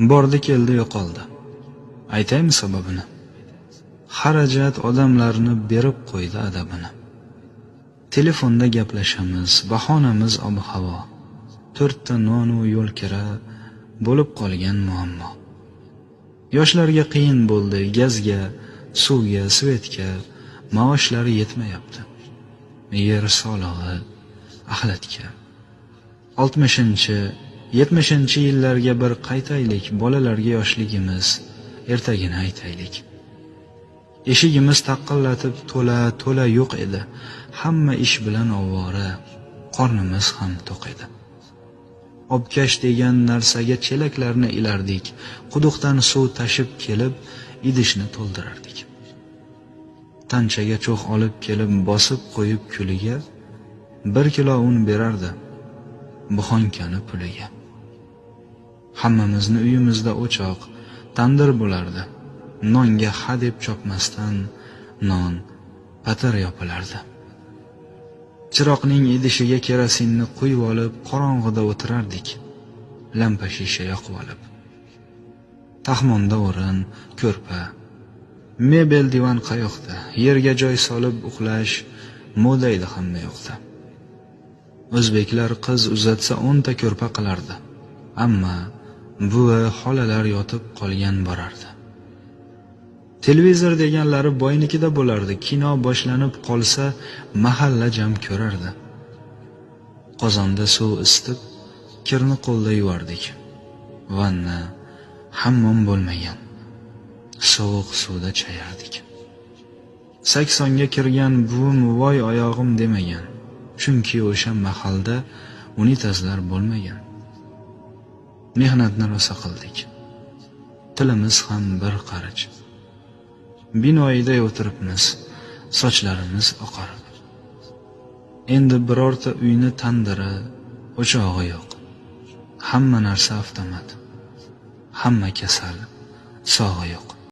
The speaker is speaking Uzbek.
Bordi keldi yo'qoldi. Aytaymi sababini? Xarajat odamlarni berib qo'ydi adabini. Telefonda gaplashamiz, bahonamiz ob-havo. 4 ta non u yo'l kira bo'lib qolgan muammo. Yoshlarga qiyin bo'ldi gazga, suvga, svetga, maoshlari yetmayapti. Yer solig'i, axlatga. 60-70-yillarga bir qaytaylik, bolalarga yoshligimiz, ertagini aytaylik. Eshigimiz taqillatib to'la yo'q edi. Hamma ish bilan ovvora, qornimiz ham to'q edi. Obkash degan narsaga chelaklarni ilardik. Quduqdan suv tashib kelib, idishni to'ldirardik. Tanchaga cho'x olib kelib bosib qo'yib kuliga 1 kilo un berardi. Buxonkani puliga. Hammamizni uyimizda o'choq, tandir bo'lardi. Nonga ha deb chopmasdan non patir yopilardi. Chiroqning idishiga kerosinni quyib olib, qorong'ida o'tirardik. Lampa shisha yoqib olib. Taxmonda o'rin, ko'rpa, mebel divan qayoqda, yerga joy solib uxlash moda edi hamma yoqda. O'zbeklar qiz uzatsa 10 ta ko'rpa qilardi. Ammo buvi, xolalar yotib qolgan borardi. Televizor deganlari boynikida bo'lardi. Kino boshlanib qolsa, mahalla jam ko'rardi. Qozonda suv isitib, kirni qo'lda yuvardik. Vanna, hammom bo'lmagan. Sovuq suvda chayardik. 80ga kirgan buvim voy oyog'im demagan. Chunki o'sha mahalda unitazlar bo'lmagan. Mehnatni rosa qildik. Tilimiz ham bir qarich. Binoyida o'tiribmiz, sochlarimiz oqarib. Endi birorta uyni tandiri, o'chog'i yo'q. Hamma narsa avtomat. Hamma kasal, sog'i yo'q.